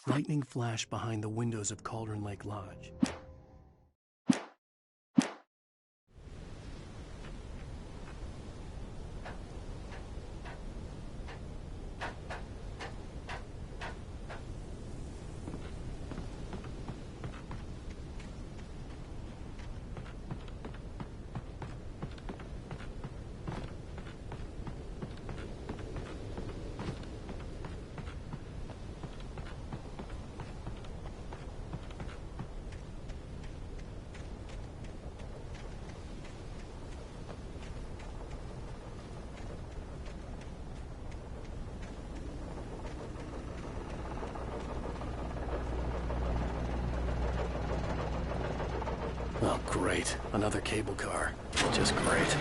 Lightning flashed behind the windows of Cauldron Lake Lodge. Oh, great. Another cable car. Just great.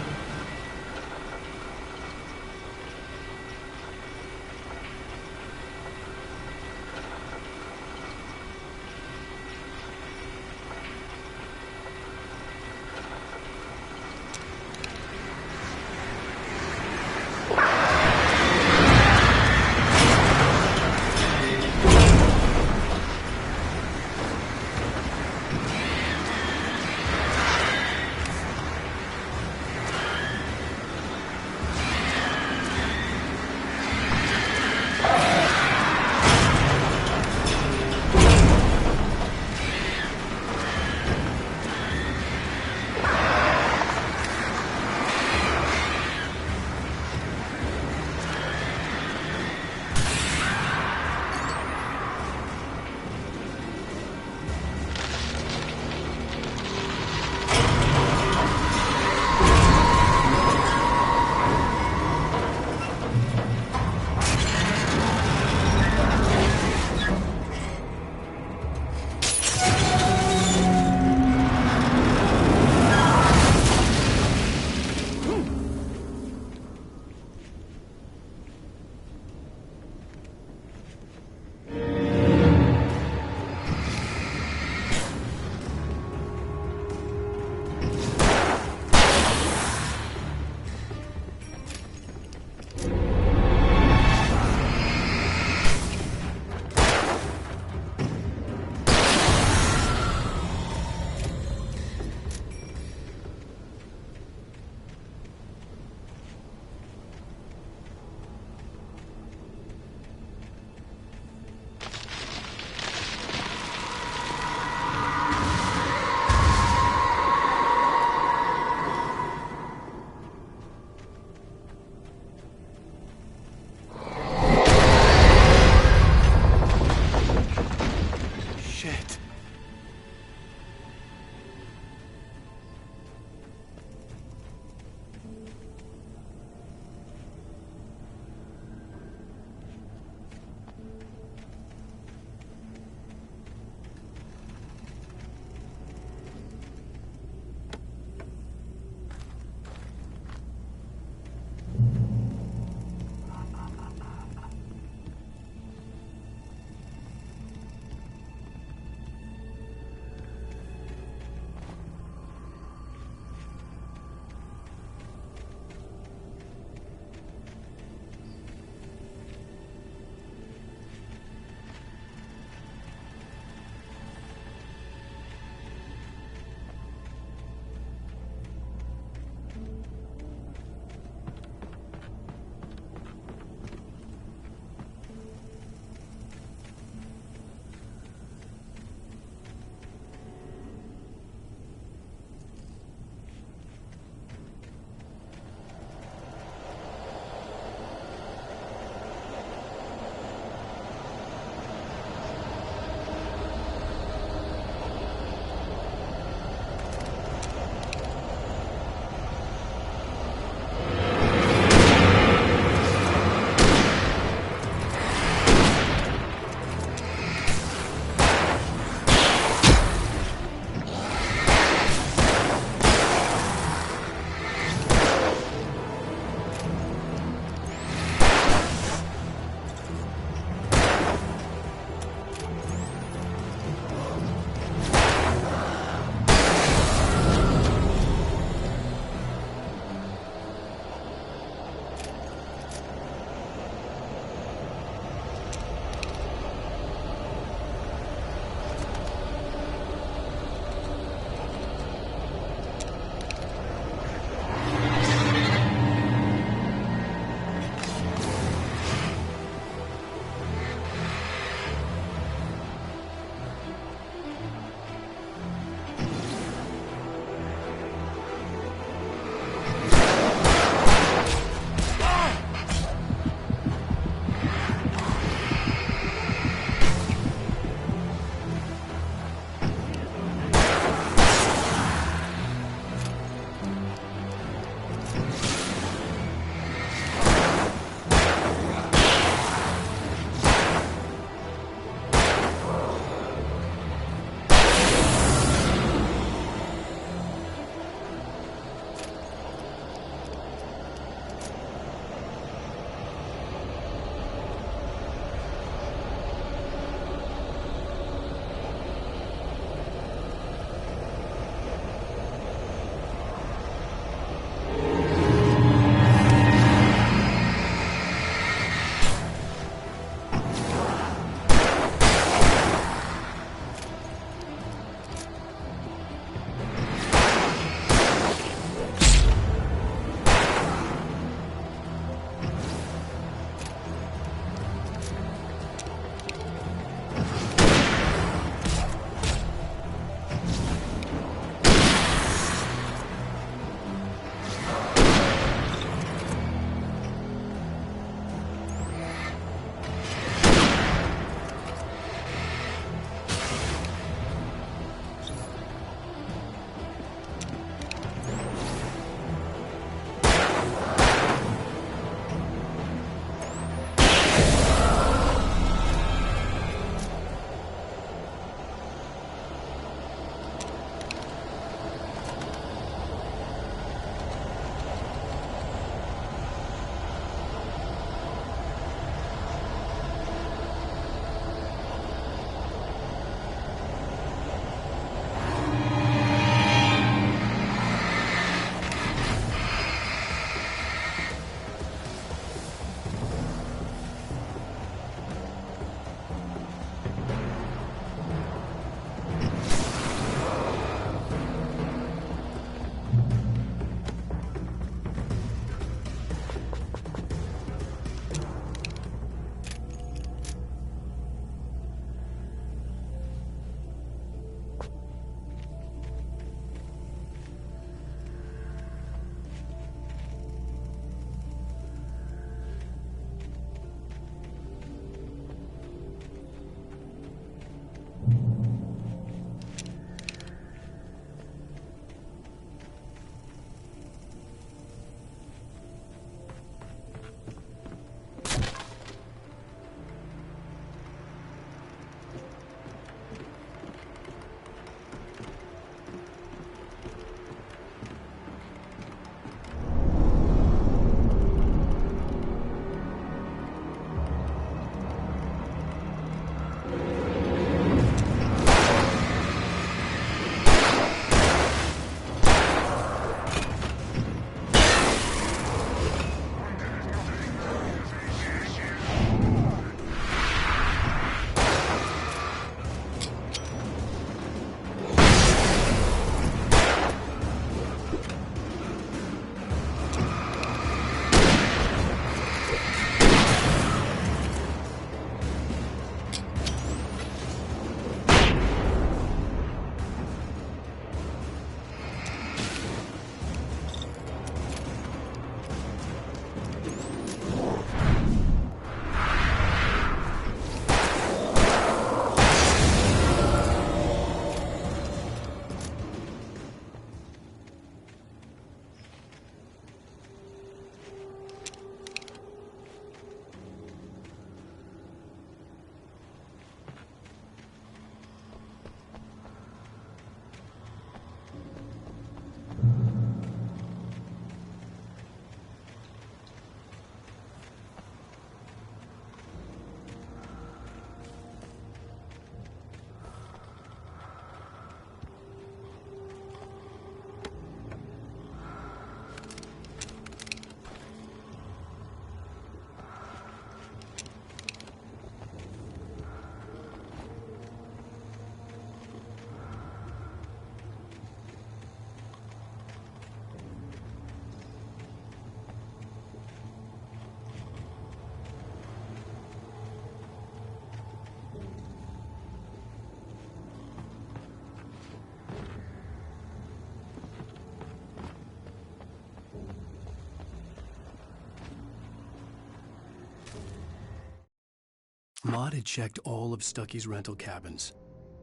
Maud had checked all of Stucky's rental cabins.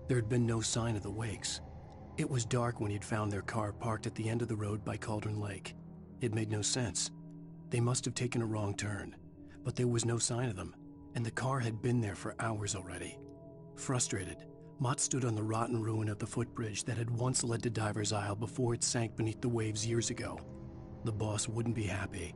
There had been no sign of the Wakes. It was dark when he'd found their car parked at the end of the road by Cauldron Lake. It made no sense. They must have taken a wrong turn, but there was no sign of them, and the car had been there for hours already. Frustrated, Mott stood on the rotten ruin of the footbridge that had once led to Diver's Isle before it sank beneath the waves years ago. The boss wouldn't be happy.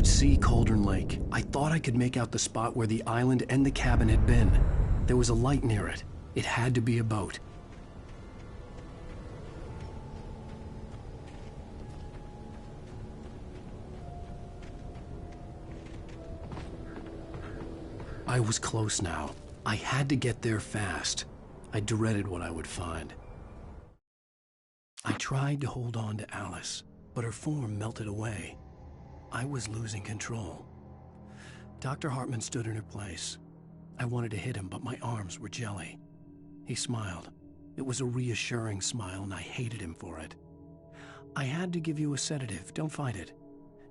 could see Cauldron Lake. I thought I could make out the spot where the island and the cabin had been. There was a light near it. It had to be a boat. I was close now. I had to get there fast. I dreaded what I would find. I tried to hold on to Alice, but her form melted away. I was losing control. Dr. Hartman stood in her place. I wanted to hit him, but my arms were jelly. He smiled. It was a reassuring smile, and I hated him for it. I had to give you a sedative. Don't fight it.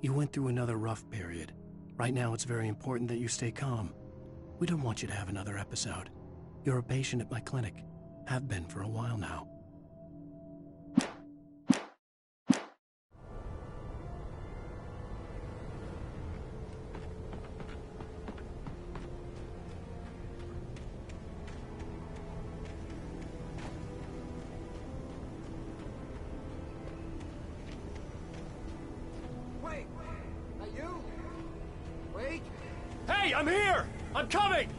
You went through another rough period. Right now, it's very important that you stay calm. We don't want you to have another episode. You're a patient at my clinic. Have been for a while now. Wait! Are you? Wake? Hey, I'm here! I'm coming!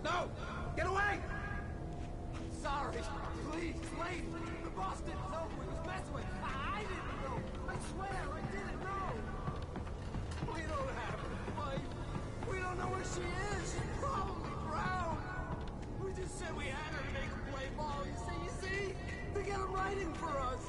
No! Get away! Sorry. Please, lady. The boss didn't know who he was messing with. I didn't know. I swear, I didn't know. We don't have a wife. We don't know where she is. She's probably drowned. We just said we had her to make her play ball. You see? They got him writing for us.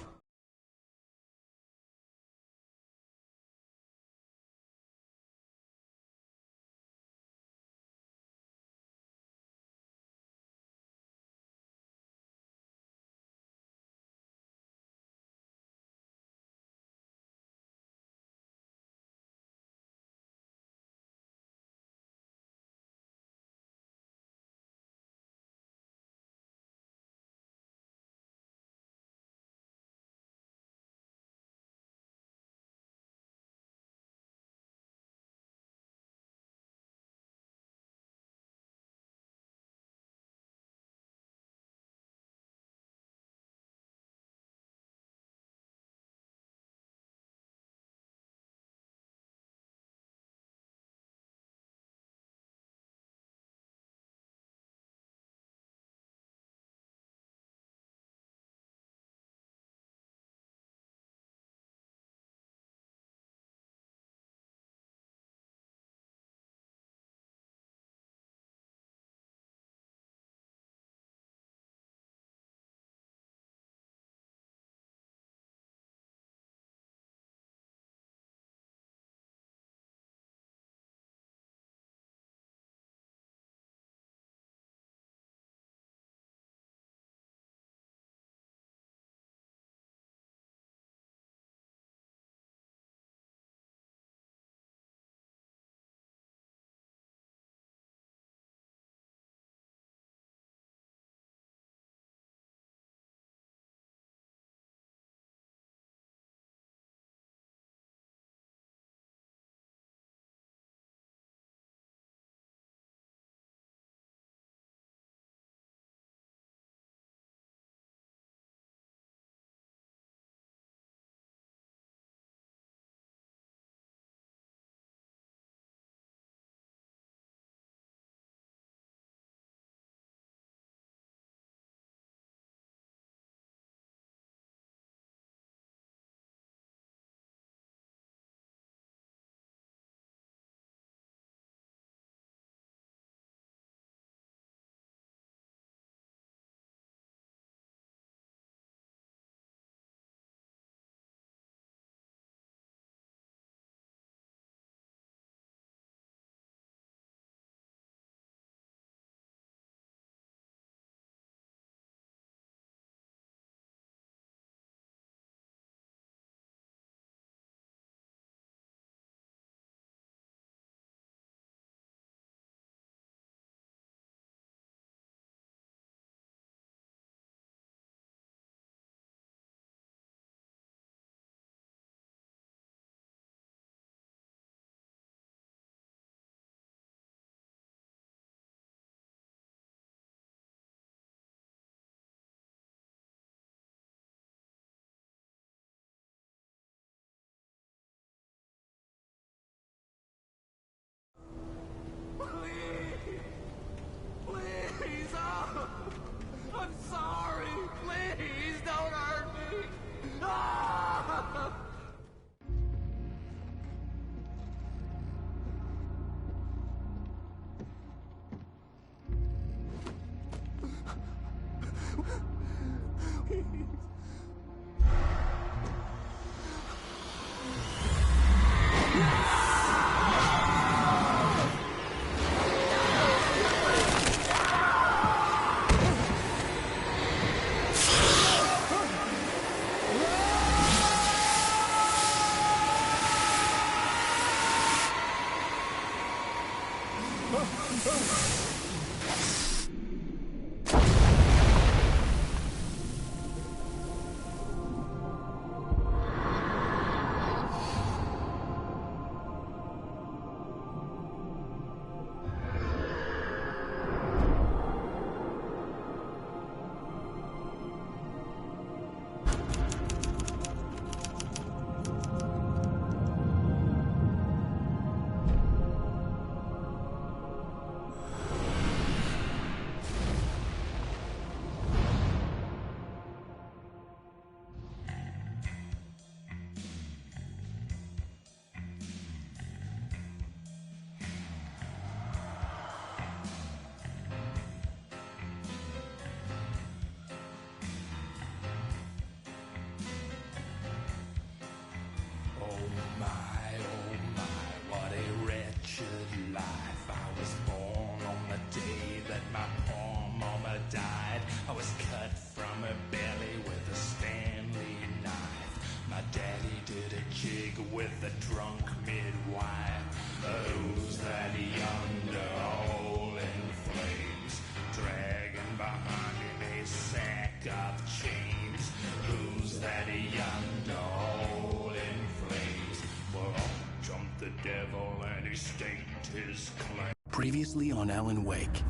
my belly with a Stanley knife. My daddy did a jig with a drunk midwife. Who's that yonder all in flames, dragging behind him a sack of chains? Who's that yonder all in flames? Well, up jumped the devil and he staked his claim. Previously on Alan Wake,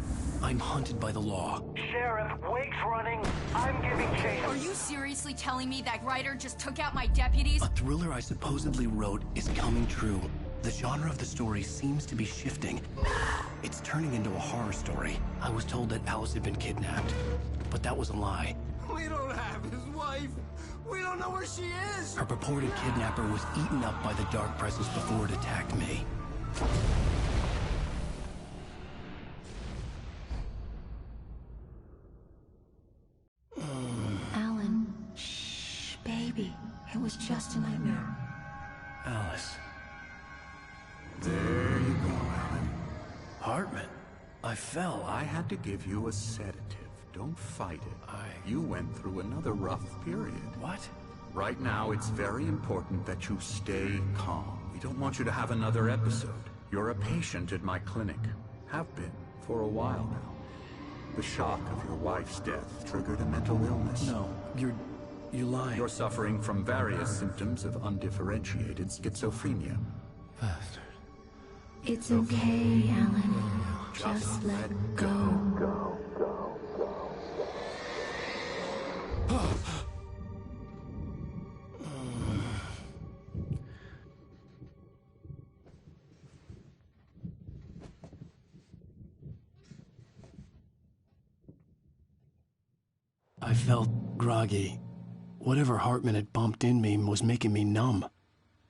I'm hunted by the law. Sheriff, Wake's running. I'm giving chase. Are you seriously telling me that writer just took out my deputies? A thriller I supposedly wrote is coming true. The genre of the story seems to be shifting. It's turning into a horror story. I was told that Alice had been kidnapped, but that was a lie. We don't have his wife. We don't know where she is. Her purported kidnapper was eaten up by the dark presence before it attacked me. Alan, shh, baby. It was just a nightmare. Alice. There you go, Alan. Hartman. I fell. I had to give you a sedative. Don't fight it. You went through another rough period. What? Right now, it's very important that you stay calm. We don't want you to have another episode. You're a patient at my clinic. Have been for a while now. The shock of your wife's death triggered a mental illness. No, you're lying. You're suffering from various symptoms of undifferentiated schizophrenia. Bastard. It's okay, Alan. Just let go. I felt groggy. Whatever Hartman had bumped in me was making me numb.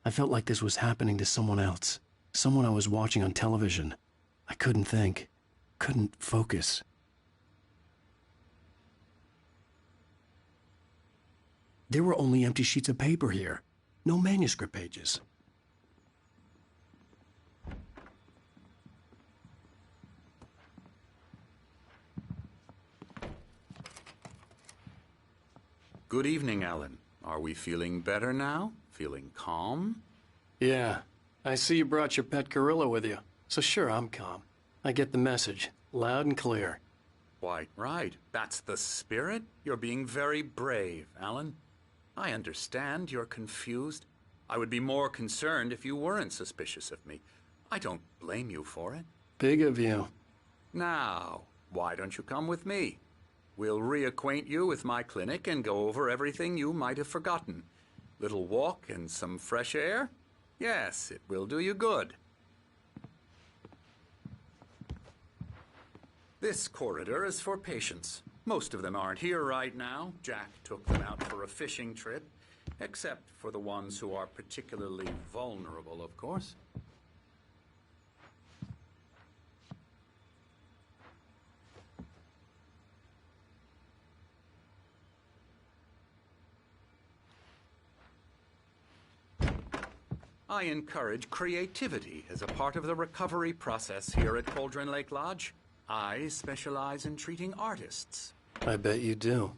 I felt like this was happening to someone else. Someone I was watching on television. I couldn't think. Couldn't focus. There were only empty sheets of paper here. No manuscript pages. Good evening, Alan. Are we feeling better now? Feeling calm? Yeah. I see you brought your pet gorilla with you. So sure, I'm calm. I get the message. Loud and clear. Quite right. That's the spirit. You're being very brave, Alan. I understand you're confused. I would be more concerned if you weren't suspicious of me. I don't blame you for it. Big of you. Now, why don't you come with me? We'll reacquaint you with my clinic and go over everything you might have forgotten. Little walk and some fresh air? Yes, it will do you good. This corridor is for patients. Most of them aren't here right now. Jack took them out for a fishing trip, except for the ones who are particularly vulnerable, of course. I encourage creativity as a part of the recovery process here at Cauldron Lake Lodge. I specialize in treating artists. I bet you do.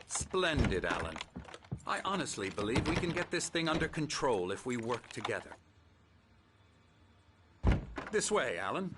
Splendid, Alan. I honestly believe we can get this thing under control if we work together. This way, Alan.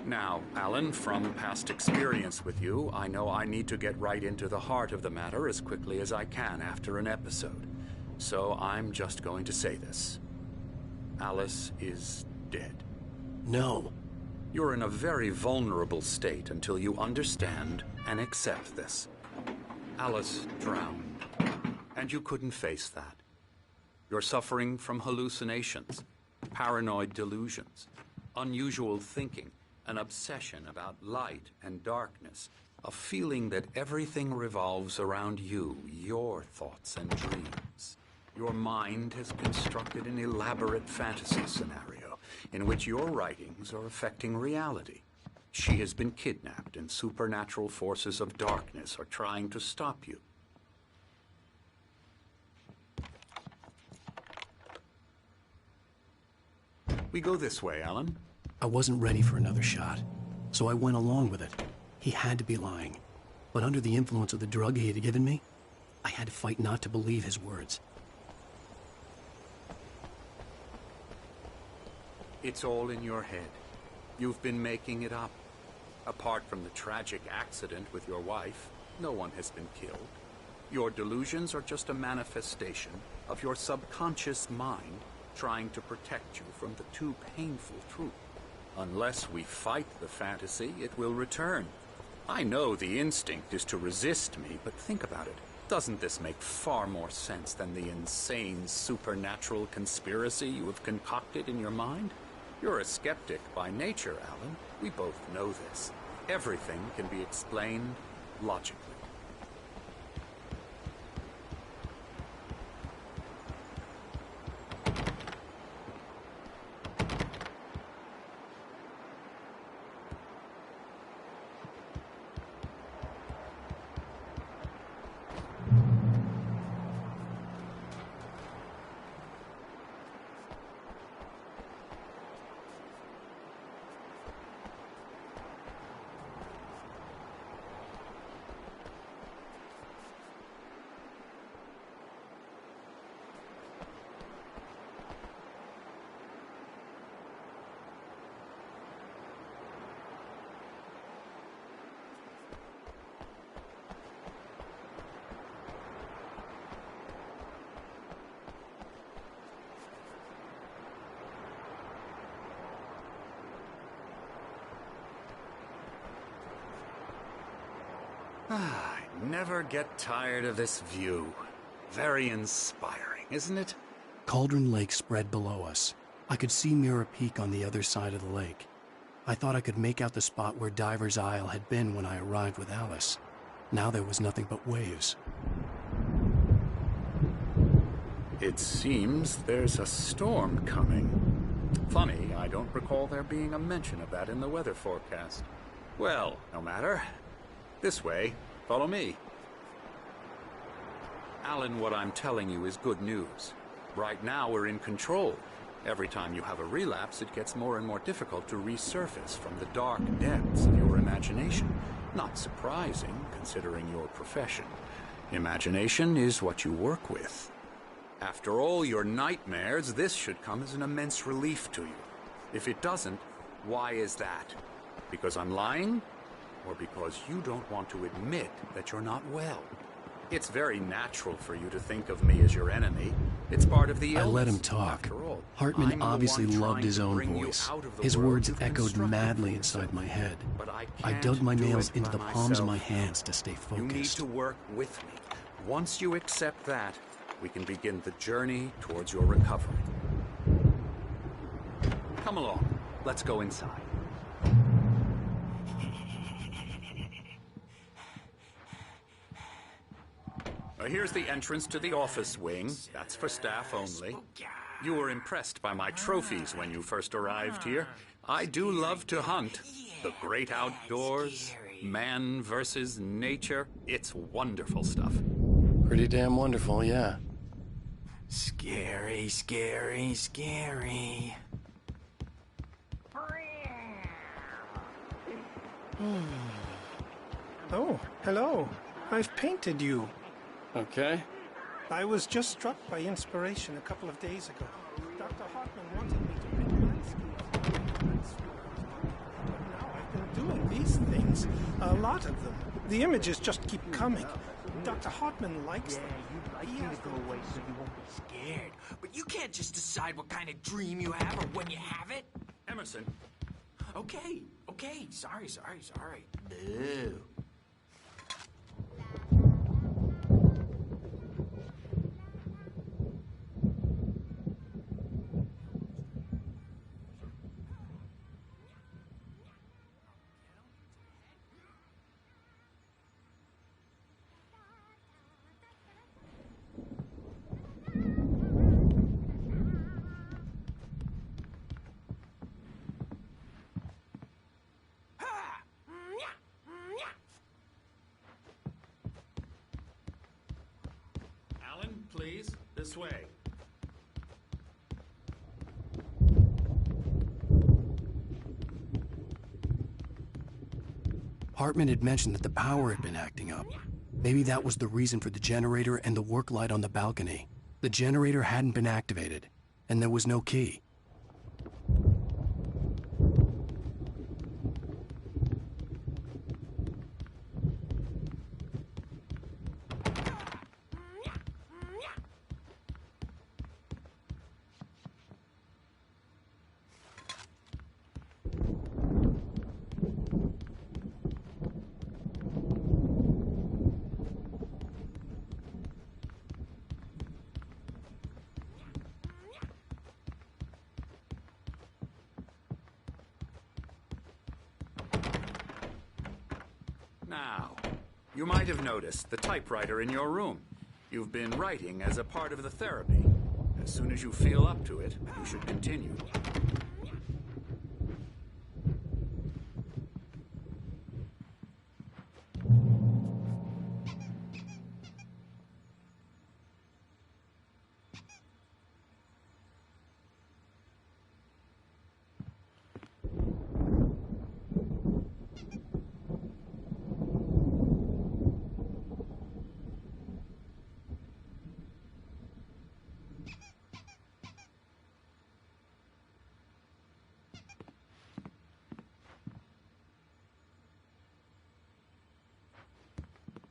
Now, Alan, from past experience with you, I know I need to get right into the heart of the matter as quickly as I can after an episode. So I'm just going to say this. Alice is dead. No. You're in a very vulnerable state until you understand and accept this. Alice drowned, and you couldn't face that. You're suffering from hallucinations, paranoid delusions, unusual thinking, an obsession about light and darkness, a feeling that everything revolves around you, your thoughts and dreams. Your mind has constructed an elaborate fantasy scenario in which your writings are affecting reality. She has been kidnapped and supernatural forces of darkness are trying to stop you. We go this way, Alan. I wasn't ready for another shot, so I went along with it. He had to be lying. But under the influence of the drug he had given me, I had to fight not to believe his words. It's all in your head. You've been making it up. Apart from the tragic accident with your wife, no one has been killed. Your delusions are just a manifestation of your subconscious mind trying to protect you from the too painful truth. Unless we fight the fantasy, it will return. I know the instinct is to resist me, but think about it. Doesn't this make far more sense than the insane supernatural conspiracy you have concocted in your mind? You're a skeptic by nature, Alan. We both know this. Everything can be explained logically. I never get tired of this view. Very inspiring, isn't it? Cauldron Lake spread below us. I could see Mirror Peak on the other side of the lake. I thought I could make out the spot where Diver's Isle had been when I arrived with Alice. Now there was nothing but waves. It seems there's a storm coming. Funny, I don't recall there being a mention of that in the weather forecast. Well, no matter. This way. Follow me. Alan, what I'm telling you is good news. Right now we're in control. Every time you have a relapse, it gets more and more difficult to resurface from the dark depths of your imagination. Not surprising, considering your profession. Imagination is what you work with. After all your nightmares, this should come as an immense relief to you. If it doesn't, why is that? Because I'm lying? Or because you don't want to admit that you're not well? It's very natural for you to think of me as your enemy. It's part of the illness. I let him talk. Hartman obviously loved his own voice. His words echoed madly inside my head. I dug my nails into the palms of my hands to stay focused. You need to work with me. Once you accept that, we can begin the journey towards your recovery. Come along. Let's go inside. Here's the entrance to the office wing. That's for staff only. You were impressed by my trophies when you first arrived here. I do love to hunt. The great outdoors, man versus nature. It's wonderful stuff. Pretty damn wonderful, yeah. Scary, scary, scary. Oh, hello. I've painted you. Okay. I was just struck by inspiration a couple of days ago. Dr. Hartman wanted me to paint landscapes. But now I've been doing these things. A lot of them. The images just keep coming. Dr. Hartman likes them. You'd like you to go away so you won't be scared. But you can't just decide what kind of dream you have or when you have it. Emerson. Okay. Sorry. Boo. This way. Hartman had mentioned that the power had been acting up. Maybe that was the reason for the generator and the work light on the balcony. The generator hadn't been activated, and there was no key. Now, you might have noticed the typewriter in your room. You've been writing as a part of the therapy. As soon as you feel up to it, you should continue.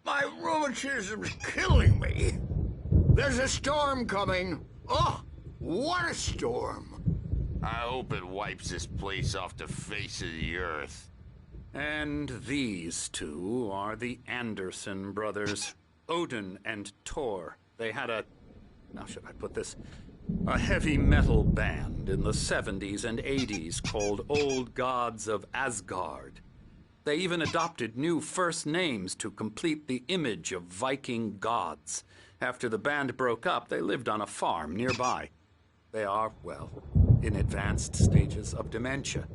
My rheumatism's killing me. There's a storm coming. Oh, what a storm. I hope it wipes this place off the face of the earth. And these two are the Anderson brothers, Odin and Tor. They had how should I put this? A heavy metal band in the 70s and 80s called Old Gods of Asgard. They even adopted new first names to complete the image of Viking gods. After the band broke up, they lived on a farm nearby. They are, well, in advanced stages of dementia.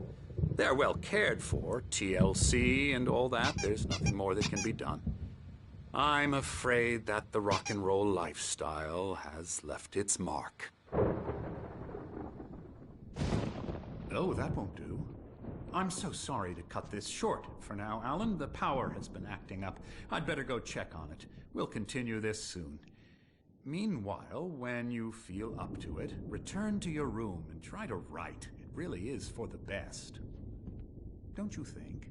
They're well cared for, TLC and all that. There's nothing more that can be done. I'm afraid that the rock and roll lifestyle has left its mark. Oh, that won't do. I'm so sorry to cut this short for now, Alan. The power has been acting up. I'd better go check on it. We'll continue this soon. Meanwhile, when you feel up to it, return to your room and try to write. It really is for the best. Don't you think?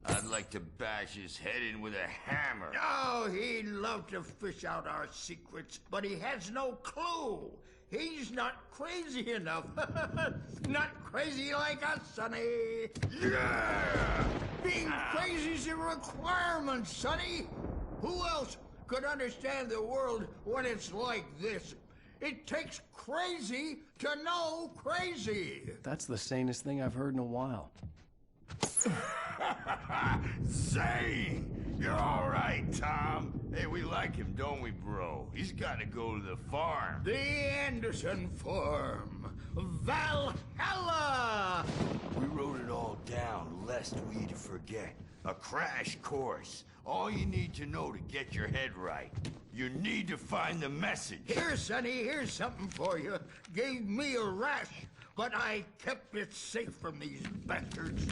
I'd like to bash his head in with a hammer. Oh, he'd love to fish out our secrets, but he has no clue. He's not crazy enough. Not crazy like us, Sonny. Yeah! Being crazy's a requirement, Sonny. Who else could understand the world when it's like this? It takes crazy to know crazy. That's the sanest thing I've heard in a while. Zane! You're all right, Tom. Hey, we like him, don't we, bro? He's got to go to the farm. The Anderson farm. Valhalla! We wrote it all down, lest we forget. A crash course. All you need to know to get your head right. You need to find the message. Here, Sonny, here's something for you. Gave me a rash, but I kept it safe from these bastards.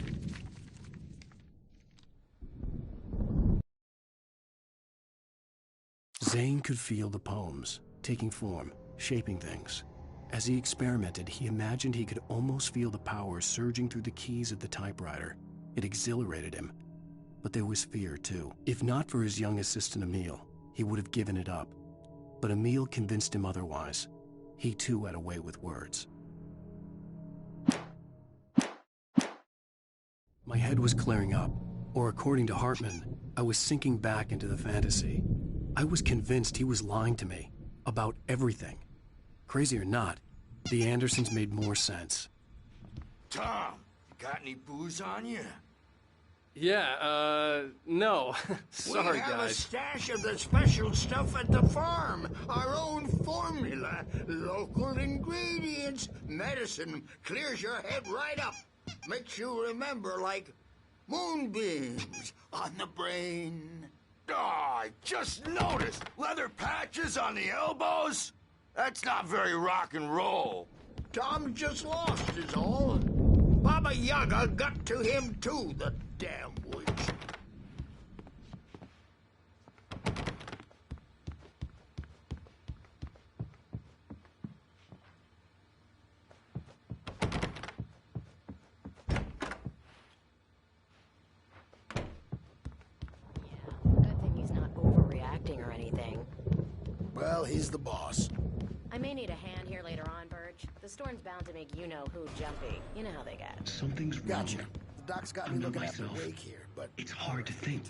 Zane could feel the poems, taking form, shaping things. As he experimented, he imagined he could almost feel the power surging through the keys of the typewriter. It exhilarated him. But there was fear, too. If not for his young assistant Emil, he would have given it up. But Emil convinced him otherwise. He, too, had a way with words. My head was clearing up, or according to Hartman, I was sinking back into the fantasy. I was convinced he was lying to me about everything. Crazy or not, the Andersons made more sense. Tom, got any booze on you? Yeah, no. Sorry, we have guys. a stash of the special stuff at the farm. Our own formula. Local ingredients. Medicine clears your head right up. Makes you remember like moonbeams on the brain. Oh, I just noticed. Leather patches on the elbows? That's not very rock and roll. Tom just lost is all. Baba Yaga got to him too, the damn witch. Good thing he's not overreacting or anything. Well, he's the boss. I may need a hand here later on, Burge. The storm's bound to make you-know-who jumpy. You know how they get. Something's wrong. Gotcha. The doc's got me looking after Wake here, but... It's hard to think.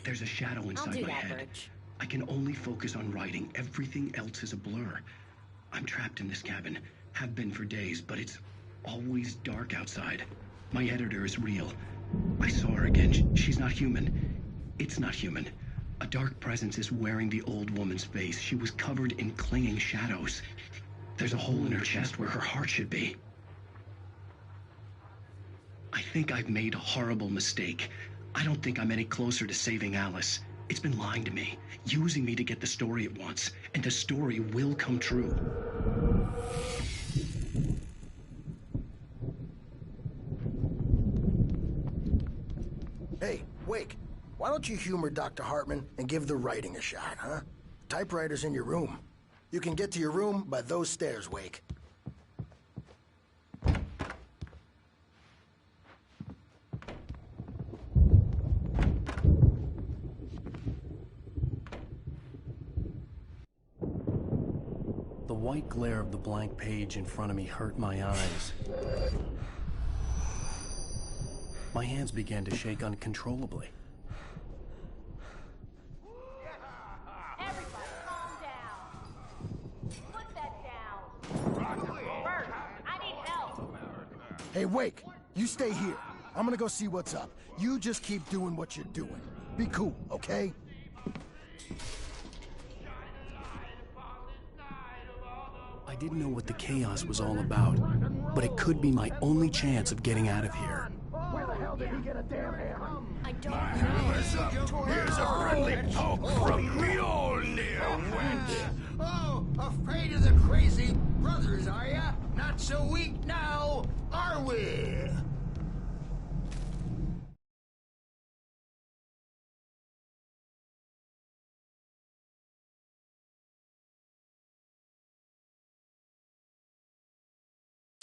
There's a shadow inside my head. Burge. I can only focus on writing. Everything else is a blur. I'm trapped in this cabin. Have been for days, but it's always dark outside. My editor is real. I saw her again. She's not human. It's not human. A dark presence is wearing the old woman's face. She was covered in clinging shadows. There's a hole in her chest where her heart should be. I think I've made a horrible mistake. I don't think I'm any closer to saving Alice. It's been lying to me, using me to get the story it wants, and the story will come true. Hey, Wake, why don't you humor Dr. Hartman and give the writing a shot, huh? Typewriter's in your room. You can get to your room by those stairs, Wake. The white glare of the blank page in front of me hurt my eyes. My hands began to shake uncontrollably. Everybody calm down. Put that down. Bert, I need help. Hey, Wake, you stay here. I'm gonna go see what's up. You just keep doing what you're doing. Be cool, okay? I didn't know what the chaos was all about, but it could be my only chance of getting out of here. Where the hell did he get a damn hammer? I don't Hammer's up. Here's a friendly poke from Mjolnir, wench. Oh, afraid of the crazy brothers, are ya? Not so weak now, are we?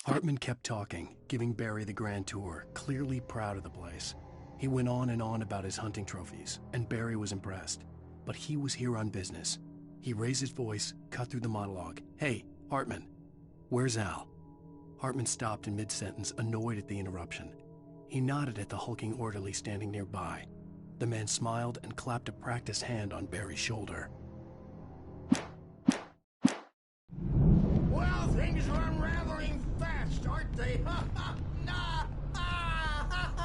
Hartman kept talking, giving Barry the grand tour, clearly proud of the place. He went on and on about his hunting trophies, and Barry was impressed. But he was here on business. He raised his voice, cut through the monologue. Hey, Hartman, where's Al? Hartman stopped in mid-sentence, annoyed at the interruption. He nodded at the hulking orderly standing nearby. The man smiled and clapped a practiced hand on Barry's shoulder. Well, things are unraveling fast, aren't they?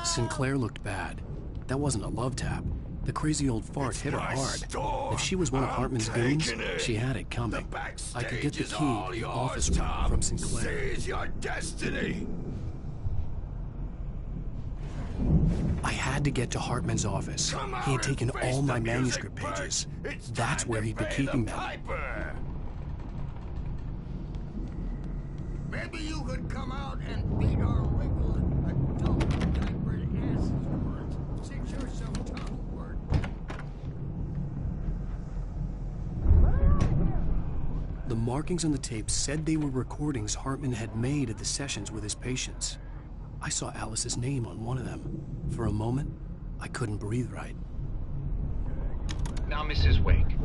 Sinclair looked bad. That wasn't a love tap. The crazy old fart hit her hard. If she was one of Hartman's goons, she had it coming. I could get the key to the office room from Sinclair. Seize your destiny. I had to get to Hartman's office. He had taken all my manuscript pages. That's where he'd be keeping them. Maybe you could come out and beat our wrinkled, adult diapered asses once, since you're so tough work. The markings on the tape said they were recordings Hartman had made at the sessions with his patients. I saw Alice's name on one of them. For a moment, I couldn't breathe right. Now, Mrs. Wake,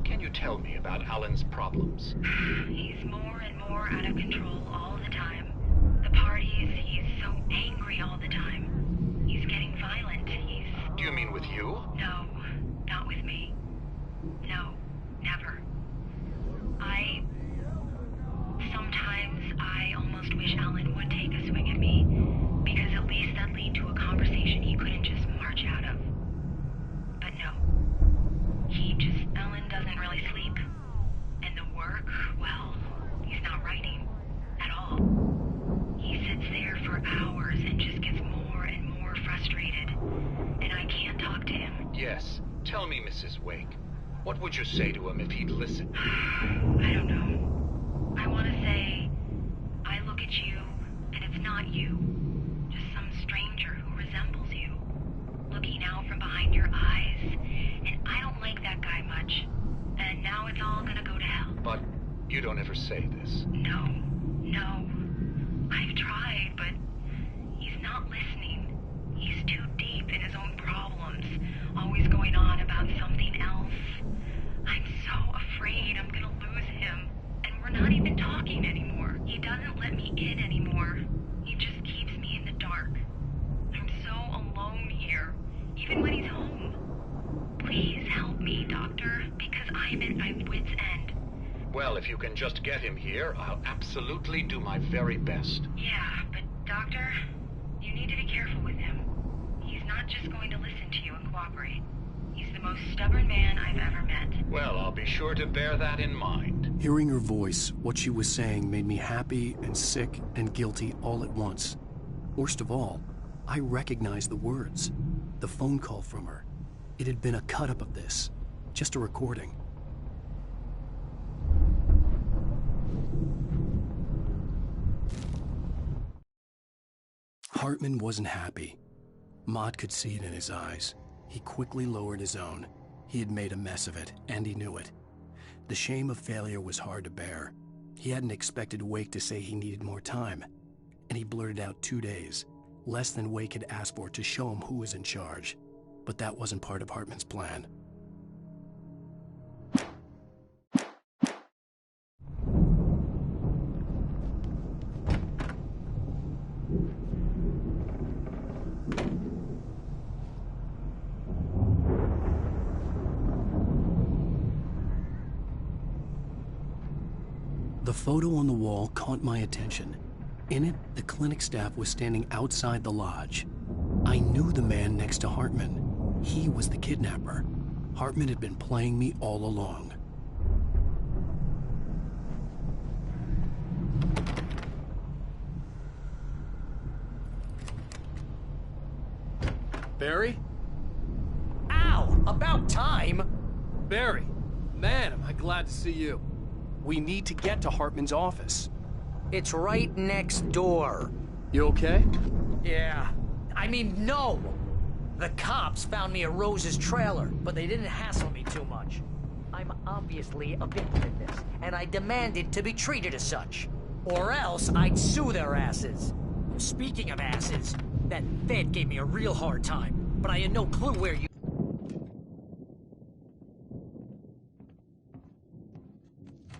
can you tell me about Alan's problems? He's more and more out of control all the time. The parties, he's so angry all the time. He's getting violent. Do you mean with you? No, not with me. No, never. Sometimes I almost wish Alan would take a swing at me, because at least that'd lead to a conversation he couldn't just march out of. But no. Alan doesn't really sleep. And the work, well, he's not writing at all. Mrs. Wake? What would you say to him if he'd listen? I don't know. I want to say, I look at you, and it's not you. Just some stranger who resembles you. Looking out from behind your eyes, and I don't like that guy much. And now it's all gonna go to hell. But you don't ever say this. No. I've tried, but he's not listening. He's too deep in his own problems, always going on about something else. I'm so afraid I'm gonna lose him, and we're not even talking anymore. He doesn't let me in anymore. He just keeps me in the dark. I'm so alone here, even when he's home. Please help me, Doctor, because I'm at my wit's end. Well, if you can just get him here, I'll absolutely do my very best. Yeah, but Doctor, you need to be careful with him. He's not just going to listen to you and cooperate. He's the most stubborn man I've ever met. Well, I'll be sure to bear that in mind. Hearing her voice, what she was saying made me happy and sick and guilty all at once. Worst of all, I recognized the words. The phone call from her. It had been a cut-up of this. Just a recording. Hartman wasn't happy. Maude could see it in his eyes. He quickly lowered his own. He had made a mess of it, and he knew it. The shame of failure was hard to bear. He hadn't expected Wake to say he needed more time, and he blurted out 2 days, less than Wake had asked for to show him who was in charge. But that wasn't part of Hartman's plan. The photo on the wall caught my attention. In it, the clinic staff was standing outside the lodge. I knew the man next to Hartman. He was the kidnapper. Hartman had been playing me all along. Barry? Ow! About time! Barry, man, am I glad to see you. We need to get to Hartman's office. It's right next door. You okay? Yeah. I mean, no! The cops found me at Rose's trailer, but they didn't hassle me too much. I'm obviously a victim in this, and I demanded to be treated as such. Or else I'd sue their asses. Speaking of asses, that Fed gave me a real hard time, but I had no clue where you...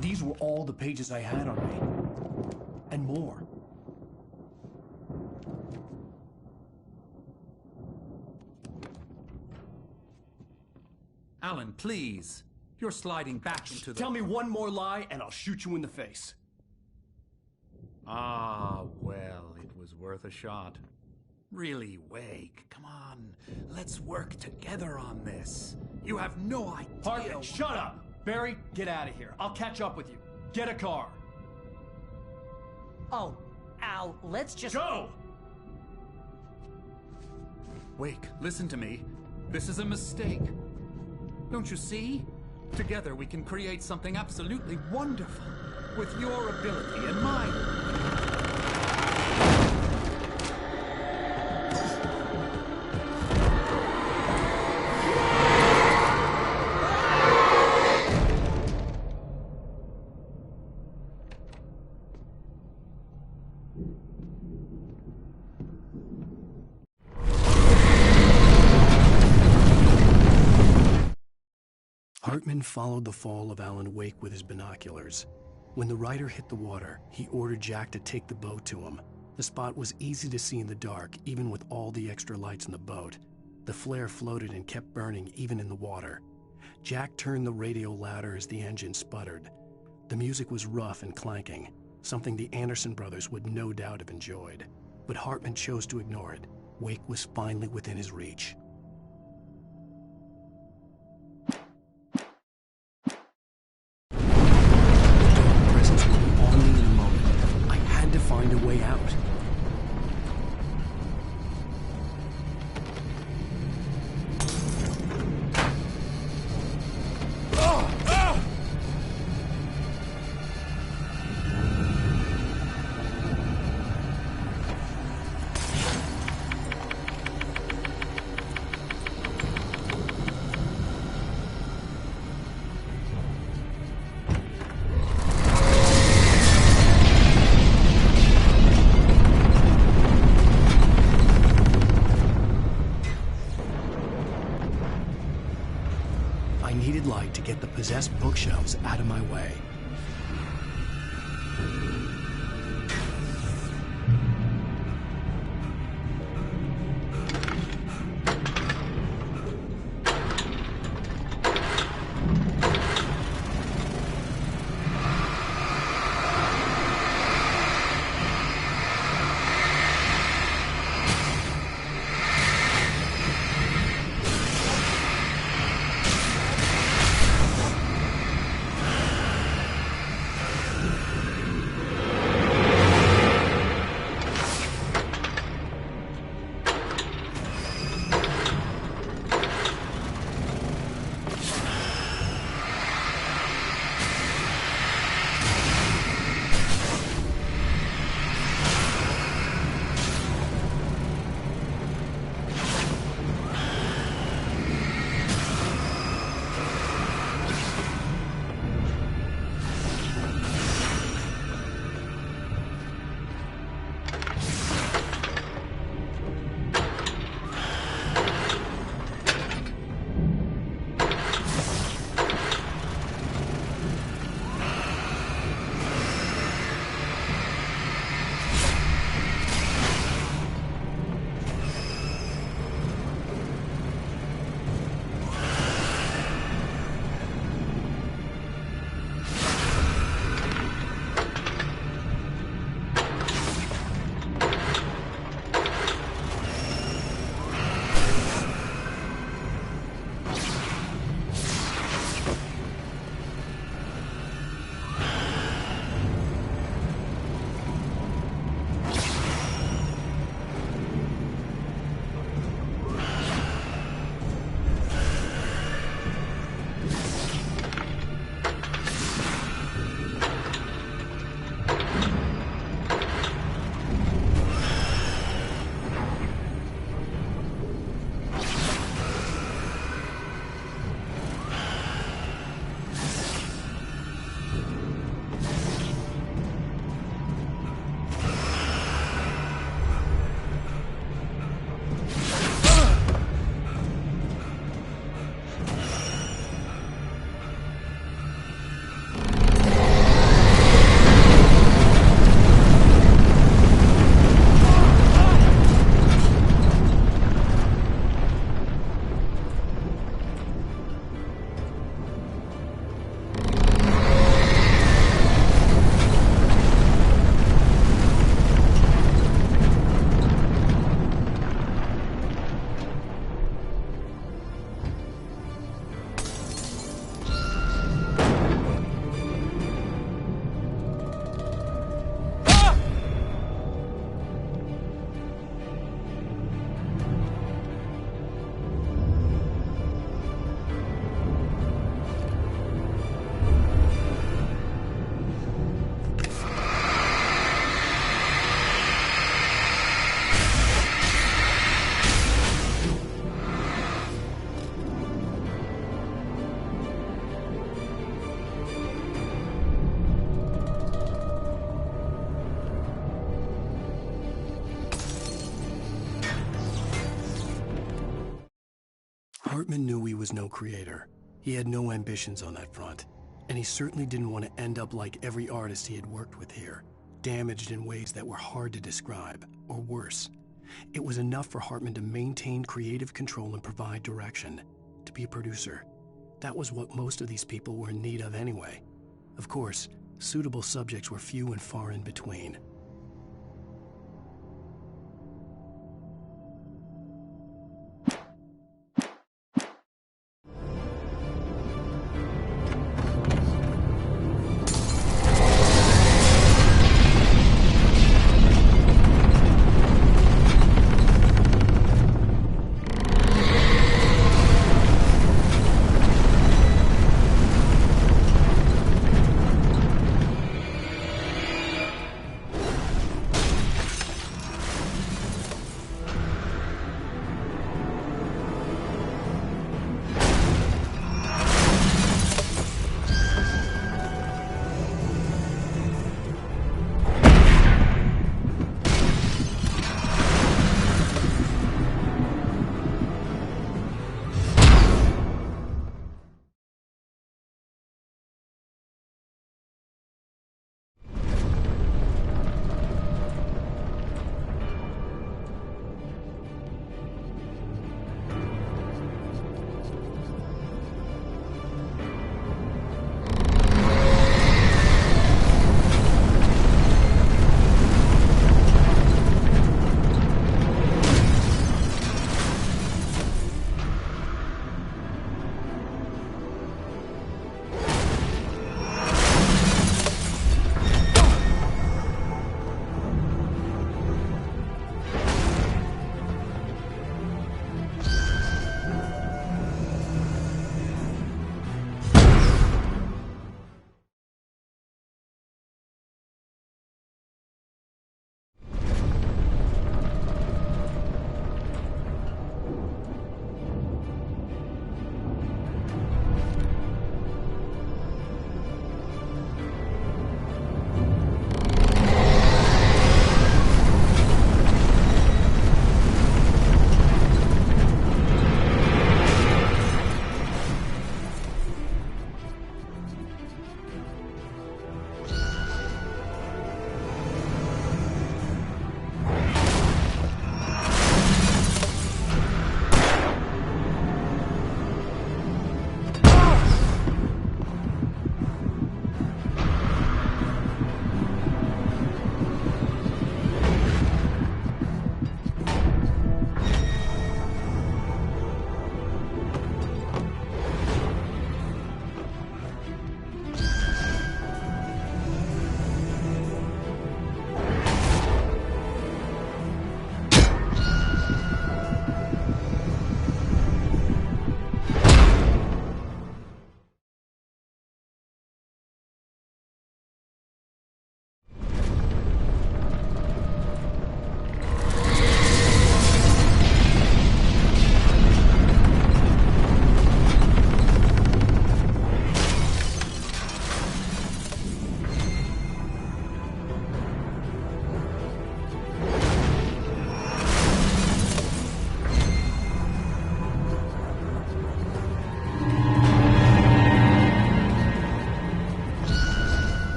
These were all the pages I had on me. And more. Alan, please. You're sliding back into the... Tell me one more lie and I'll shoot you in the face. Ah, well, it was worth a shot. Really, Wake, come on. Let's work together on this. You have no idea... Hartman, shut up! Barry, get out of here. I'll catch up with you. Get a car. Oh, Al, let's just... Go! Wake, listen to me. This is a mistake. Don't you see? Together we can create something absolutely wonderful. With your ability and mine. Hartman followed the fall of Alan Wake with his binoculars. When the rider hit the water, he ordered Jack to take the boat to him. The spot was easy to see in the dark, even with all the extra lights in the boat. The flare floated and kept burning even in the water. Jack turned the radio louder as the engine sputtered. The music was rough and clanking, something the Anderson brothers would no doubt have enjoyed. But Hartman chose to ignore it. Wake was finally within his reach. Find a way out. possessed bookshelves out of my way. Hartman knew he was no creator. He had no ambitions on that front. And he certainly didn't want to end up like every artist he had worked with here, damaged in ways that were hard to describe, or worse. It was enough for Hartman to maintain creative control and provide direction, to be a producer. That was what most of these people were in need of anyway. Of course, suitable subjects were few and far in between.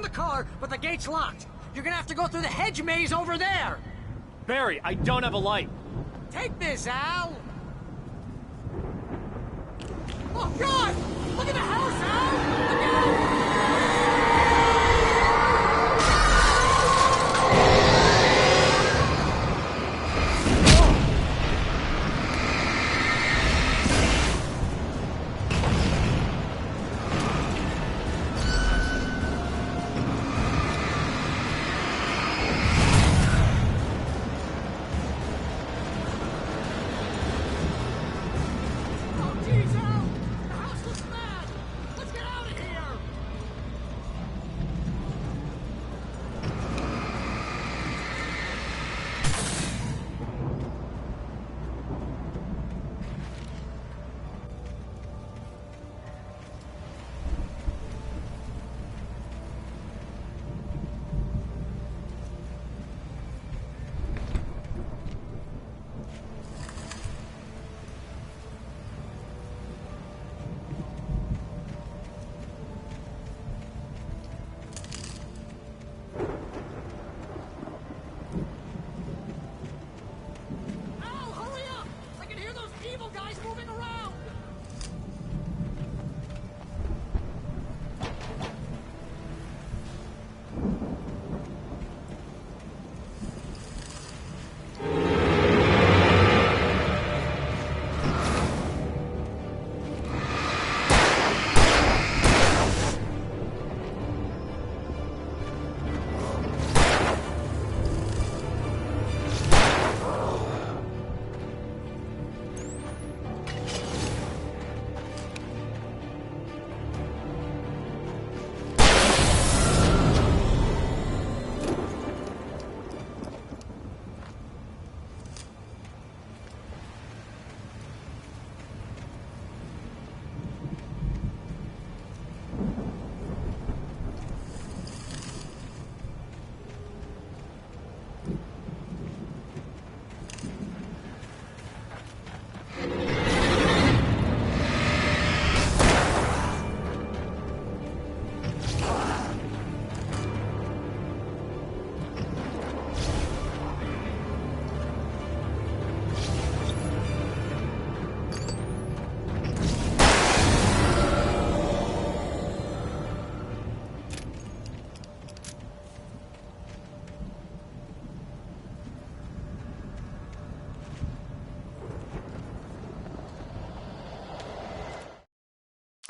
found the car, but the gate's locked. You're gonna have to go through the hedge maze over there. Barry, I don't have a light. Take this, Al. Oh, God! Look at the house, Al! Look out!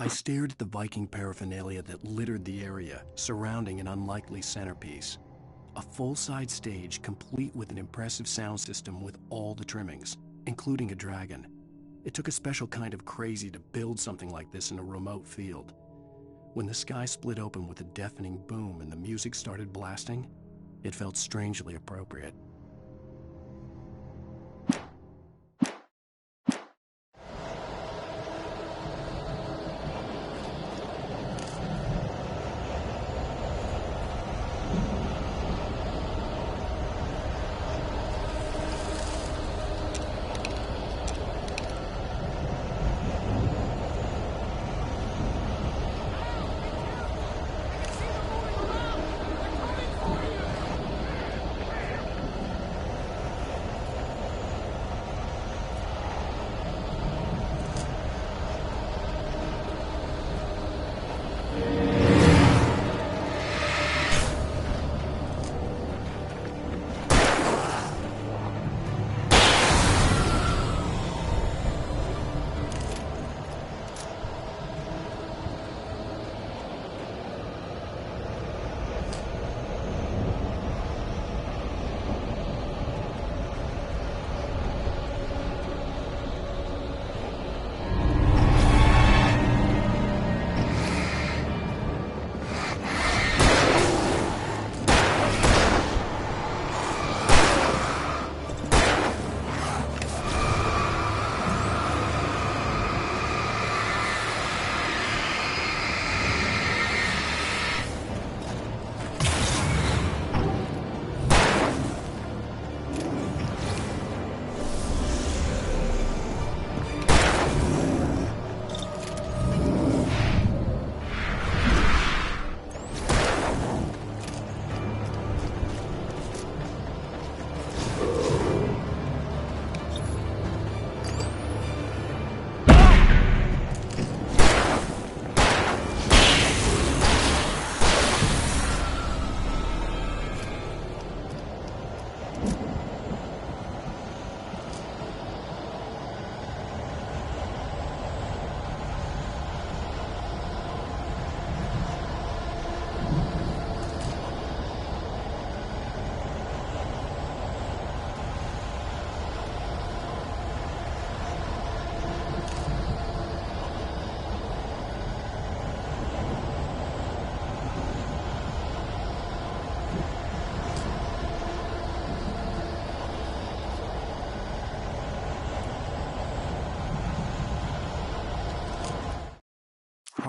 I stared at the Viking paraphernalia that littered the area, surrounding an unlikely centerpiece. A full-size stage complete with an impressive sound system with all the trimmings, including a dragon. It took a special kind of crazy to build something like this in a remote field. When the sky split open with a deafening boom and the music started blasting, it felt strangely appropriate.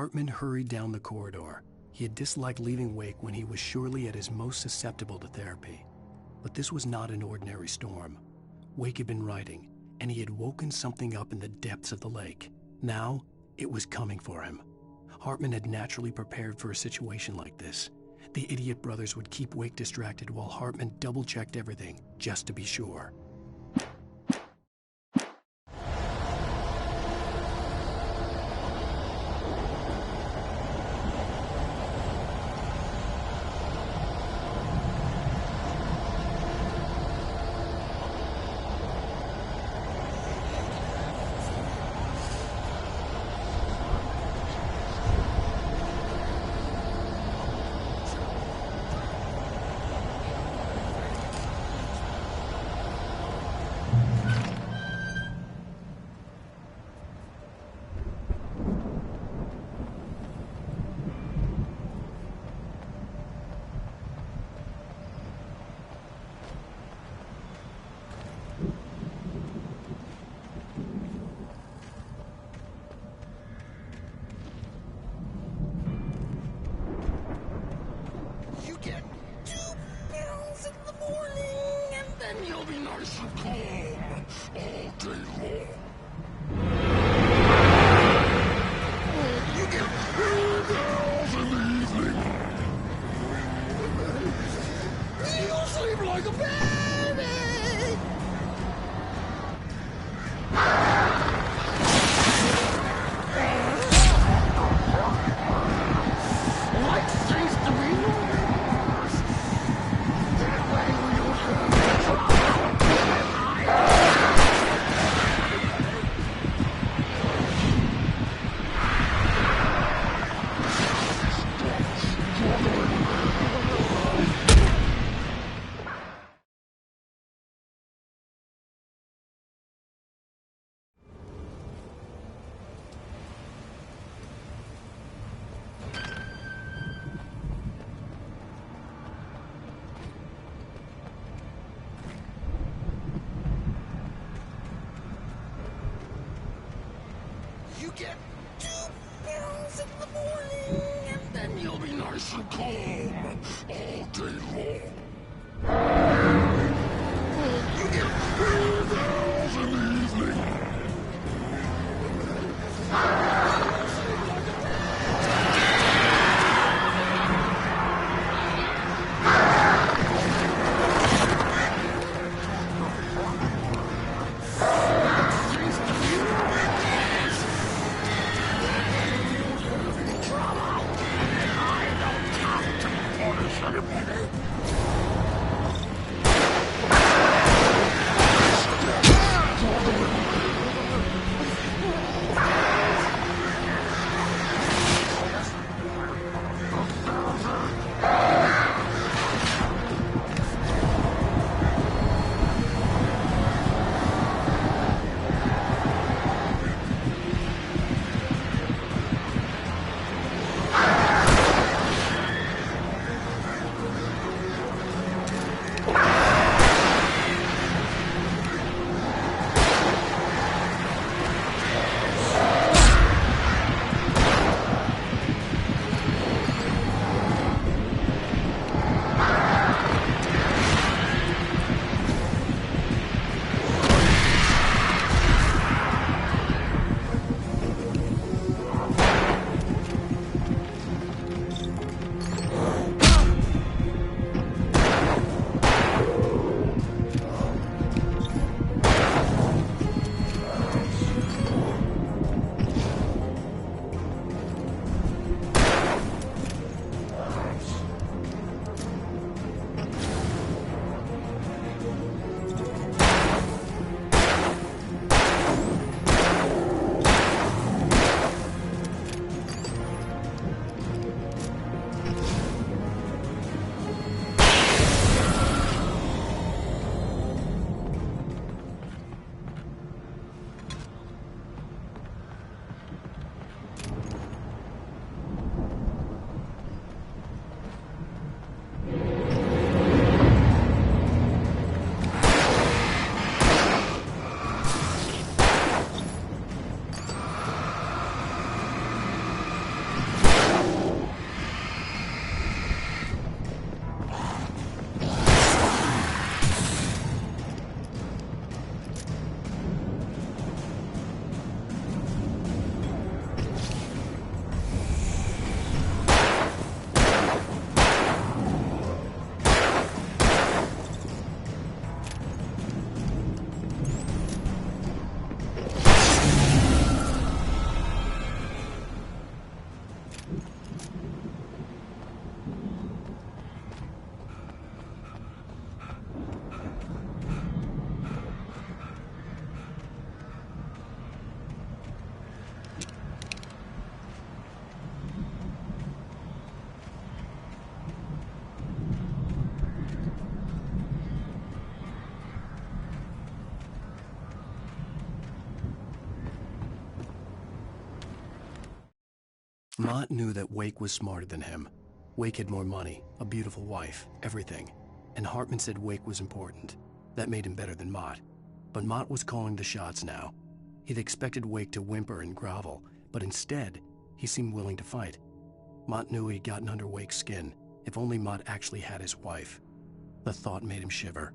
Hartman hurried down the corridor. He had disliked leaving Wake when he was surely at his most susceptible to therapy. But this was not an ordinary storm. Wake had been writing, and he had woken something up in the depths of the lake. Now, it was coming for him. Hartman had naturally prepared for a situation like this. The idiot brothers would keep Wake distracted while Hartman double-checked everything, just to be sure. Get 2 pills in the morning, and then you'll be nice and calm all day long. You get 3 pills in the evening. Mott knew that Wake was smarter than him. Wake had more money, a beautiful wife, everything. And Hartman said Wake was important. That made him better than Mott. But Mott was calling the shots now. He'd expected Wake to whimper and grovel, but instead, he seemed willing to fight. Mott knew he'd gotten under Wake's skin. If only Mott actually had his wife. The thought made him shiver.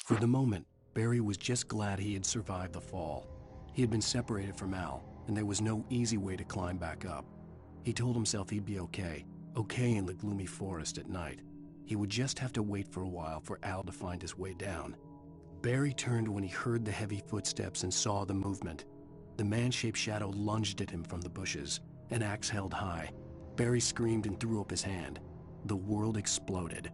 For the moment, Barry was just glad he had survived the fall. He had been separated from Al, and there was no easy way to climb back up. He told himself he'd be okay in the gloomy forest at night. He would just have to wait for a while for Al to find his way down. Barry turned when he heard the heavy footsteps and saw the movement. The man-shaped shadow lunged at him from the bushes, an axe held high. Barry screamed and threw up his hand. The world exploded.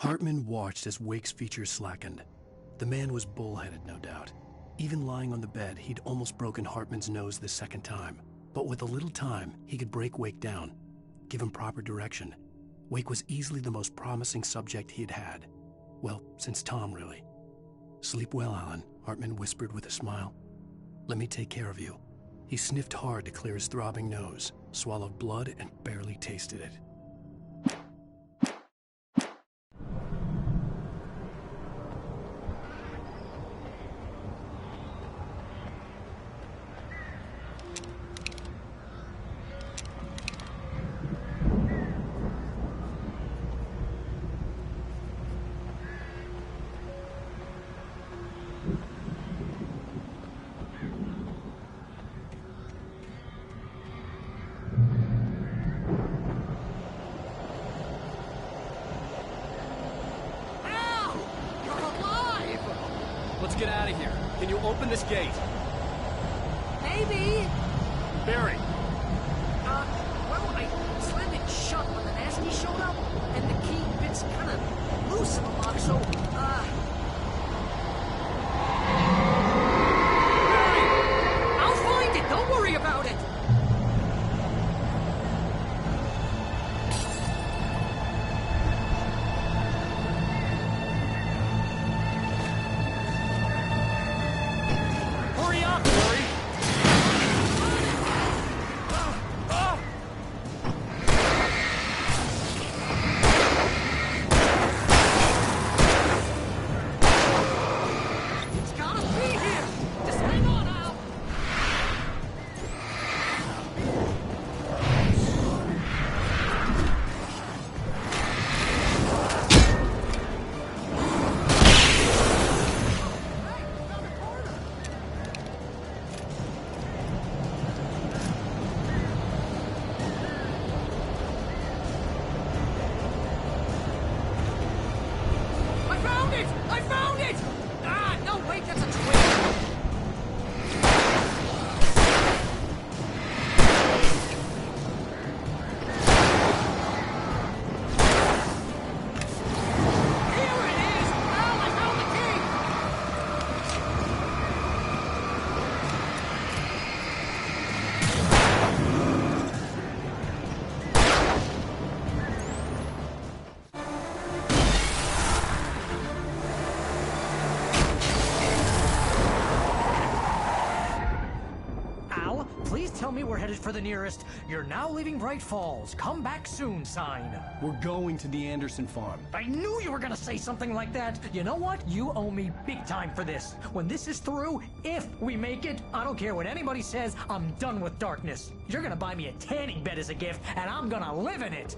Hartman watched as Wake's features slackened. The man was bullheaded, no doubt. Even lying on the bed, he'd almost broken Hartman's nose the second time. But with a little time, he could break Wake down, give him proper direction. Wake was easily the most promising subject he'd had. Well, since Tom, really. "Sleep well, Alan," Hartman whispered with a smile. "Let me take care of you." He sniffed hard to clear his throbbing nose, swallowed blood, and barely tasted it. Let's get out of here. Can you open this gate? Maybe. Barry. Well, I slammed it shut when the nasty showed up, and the key fits kind of loose in the lock, so, Barry! I'll find it! Don't worry about it! Hurry up, Barry! It's gotta be here! Just hang on, Al! I found it! I found it! Ah, no, wait, that's a twig! Here it is! Al, I found the key! Al, please tell me we're headed for the nearest "You're now leaving Bright Falls. Come back soon" sign. We're going to the Anderson farm. I knew you were gonna say something like that. You know what? You owe me big time for this. When this is through, if we make it, I don't care what anybody says, I'm done with darkness. You're gonna buy me a tanning bed as a gift, and I'm gonna live in it.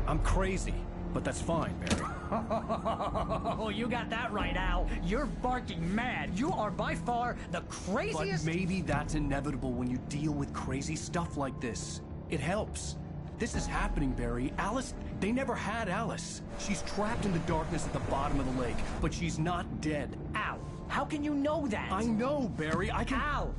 I'm crazy, but that's fine, Barry. Oh, you got that right, Al. You're barking mad. You are by far the But craziest. maybe that's inevitable when you deal with crazy stuff like this. It helps. This is happening, Barry. Alice, they never had Alice. She's trapped in the darkness at the bottom of the lake, but she's not dead. Al, how can you know that? I know, Barry. I can... Al,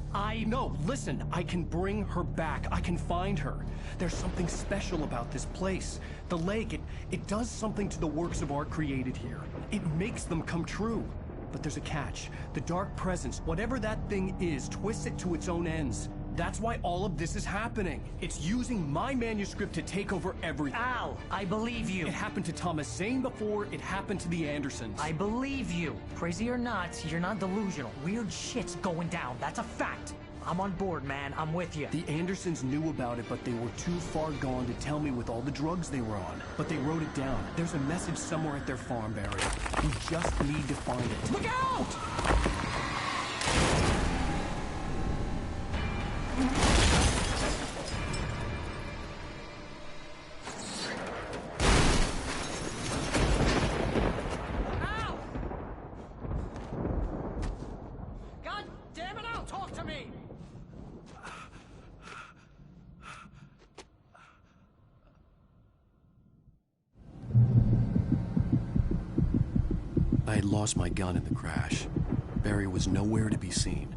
No, listen. I can bring her back. I can find her. There's something special about this place. The lake, it does something to the works of art created here. It makes them come true. But there's a catch. The dark presence, whatever that thing is, twists it to its own ends. That's why all of this is happening. It's using my manuscript to take over everything. Al, I believe you. It happened to Thomas Zane before, it happened to the Andersons. I believe you. Crazy or not, you're not delusional. Weird shit's going down. That's a fact. I'm on board, man. I'm with you. The Andersons knew about it, but they were too far gone to tell me with all the drugs they were on. But they wrote it down. There's a message somewhere at their farm, Barry. We just need to find it. Look out! Al! God damn it, Al, talk to me! I had lost my gun in the crash. Barry was nowhere to be seen.